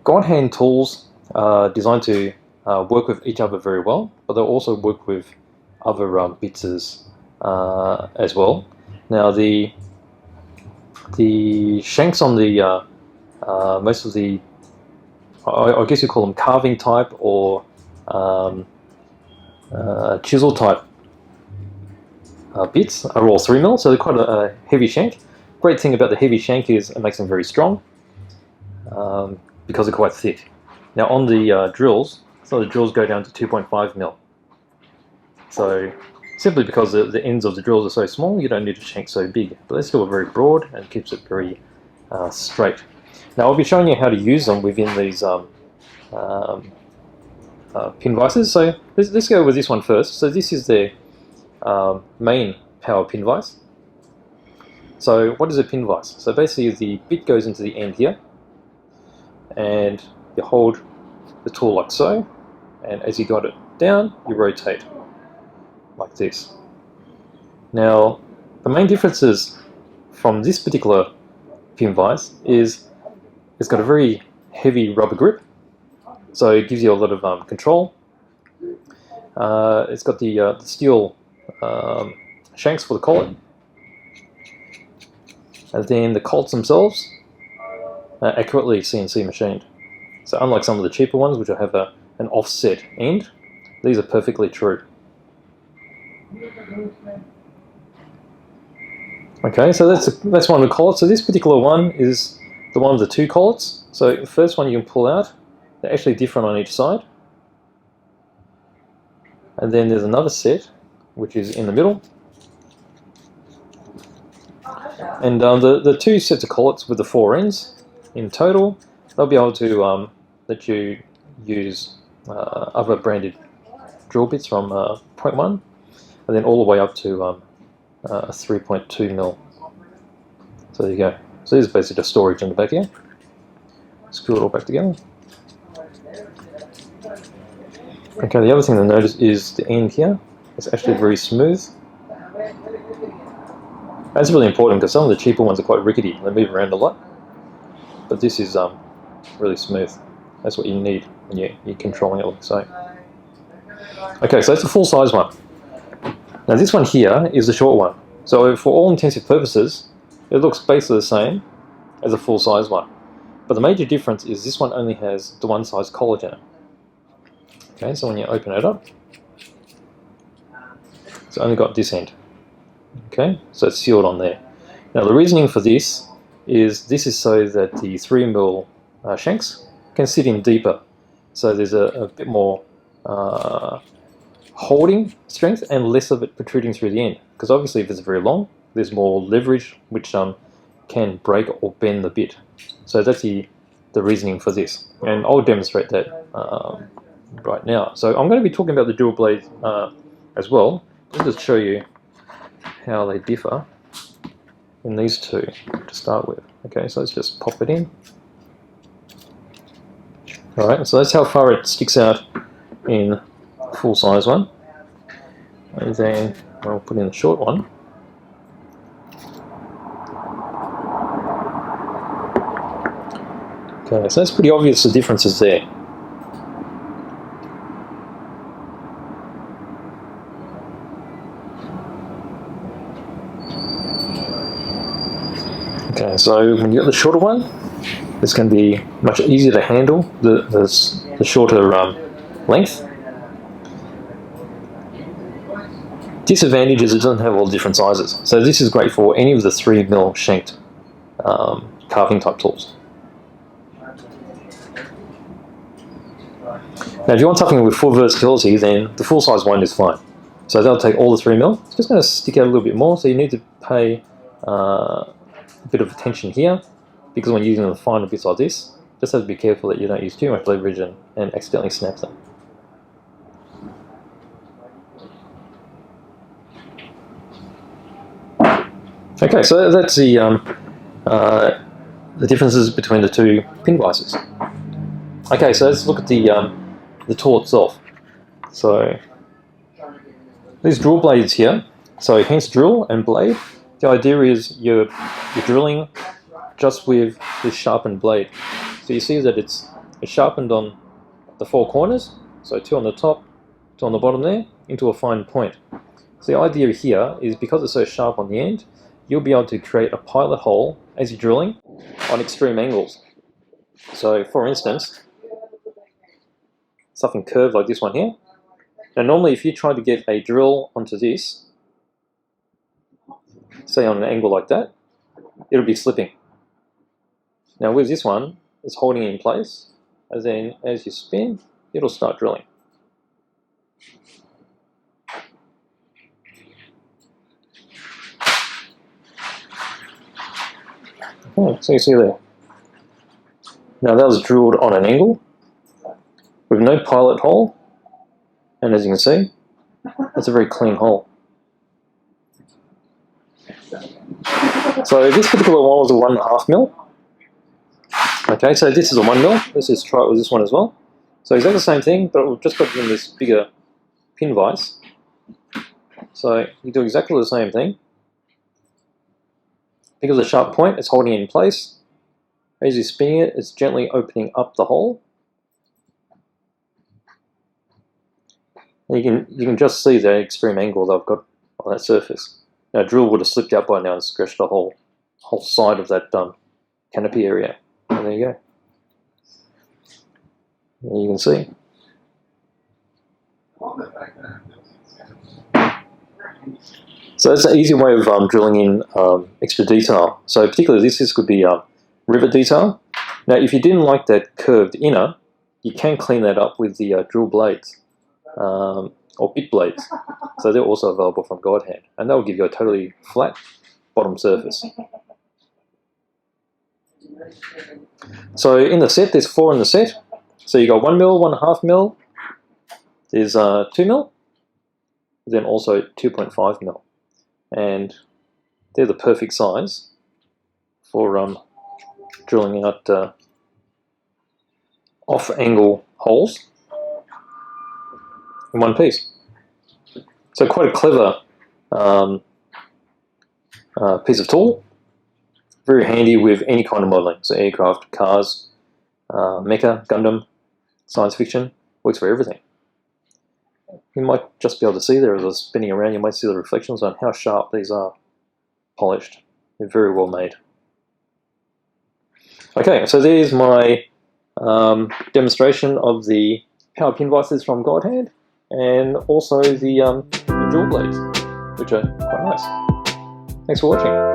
Godhand tools are designed to work with each other very well, but they'll also work with other bits as well. Now the shanks on the most of the, I guess you call them carving type or chisel type bits are all 3mm, so they're quite a heavy shank. Great thing about the heavy shank is it makes them very strong because they're quite thick. Now on the drills, some of the drills go down to 2.5mm. So simply because the ends of the drills are so small, you don't need a shank so big. But they're still very broad and keeps it very straight. Now I'll be showing you how to use them within these pin vises. So let's go with this one first. So this is the main power pin vise. So what is a pin vise? So basically the bit goes into the end here, and you hold the tool like so, and as you got it down, you rotate like this. Now the main differences from this particular pin vise is it's got a very heavy rubber grip, so it gives you a lot of control. It's got the steel shanks for the collet, and then the collets themselves are accurately CNC machined. So unlike some of the cheaper ones which will have an offset end, these are perfectly true. Okay, so that's one of the collets. So this particular one is the one with the two collets. So the first one you can pull out, they're actually different on each side. And then there's another set which is in the middle. And the two sets of collets with the four ends in total, they'll be able to let you use other branded drill bits from 0.1 and then all the way up to 3.2mm. So there you go. So this is basically just storage in the back here. Screw it all back together. Okay, the other thing to notice is the end here. It's actually very smooth. That's really important because some of the cheaper ones are quite rickety. They move around a lot. But this is really smooth. That's what you need when you're controlling it like so. Okay, so that's the full size one. Now this one here is the short one. So for all intensive purposes, it looks basically the same as a full size one. But the major difference is this one only has the one size collet in it. Okay, so when you open it up, it's only got this end. Okay, so it's sealed on there. Now the reasoning for this is so that the 3mm shanks can sit in deeper. So there's a bit more holding strength and less of it protruding through the end. Because obviously if it's very long, there's more leverage which can break or bend the bit. So that's the reasoning for this. And I'll demonstrate that right now. So I'm going to be talking about the dual blade as well, just to show you how they differ in these two to start with. Okay, so let's just pop it in. Alright, so that's how far it sticks out in the full size one. And then I'll put in the short one. Okay, so that's pretty obvious the differences there. Okay, so when you get the shorter one, it's going to be much easier to handle the shorter length. Disadvantage is it doesn't have all the different sizes. So this is great for any of the 3mm shanked carving type tools. Now if you want something with full versatility, then the full size one is fine. So they'll take all the 3mm. It's just going to stick out a little bit more, so you need to pay a bit of attention here, because when using the finer bits like this, just have to be careful that you don't use too much leverage and accidentally snap them. Okay, so that's the differences between the two pin vises. Okay, so let's look at the tool itself. So these drill blades here, so hence drill and blade. The idea is you're drilling just with this sharpened blade. So you see that it's It's sharpened on the four corners, so 2 on the top, 2 on the bottom there, into a fine point. So the idea here is because it's so sharp on the end, you'll be able to create a pilot hole as you're drilling on extreme angles. So for instance, something curved like this one here. Now normally if you try to get a drill onto this, say on an angle like that, it'll be slipping. Now with this one, it's holding it in place, and then as you spin, it'll start drilling. Okay, so you see there. Now that was drilled on an angle, with no pilot hole, and as you can see, it's a very clean hole. So this particular one was a 1.5 mil. Okay, so this is a 1 mil. Let's just try it with this one as well. So exactly the same thing, but we've just got it in this bigger pin vise. So you do exactly the same thing. Because of the sharp point, it's holding it in place. As you're spinning it, it's gently opening up the hole. And you can just see the extreme angle that I've got on that surface. Now, a drill would have slipped out by now and scratched the whole side of that canopy area. And there you go. And you can see. So that's an easy way of drilling in extra detail. So particularly this could be rivet detail. Now, if you didn't like that curved inner, you can clean that up with the drill blades or bit blades. So they're also available from Godhand, and they'll give you a totally flat bottom surface. So in the set, there's 4 in the set. So you got 1 mil, 1.5 mil. There's 2 mil. Then also 2.5 mil, and they're the perfect size for drilling out off-angle holes in one piece. So quite a clever piece of tool. Very handy with any kind of modelling. So aircraft, cars, mecha, Gundam, science fiction, works for everything. You might just be able to see there as they're spinning around, you might see the reflections on how sharp these are polished. They're very well made. Okay, so there's my demonstration of the Power Pin Vises from Godhand, and also the drill blades, which are quite nice. Thanks for watching.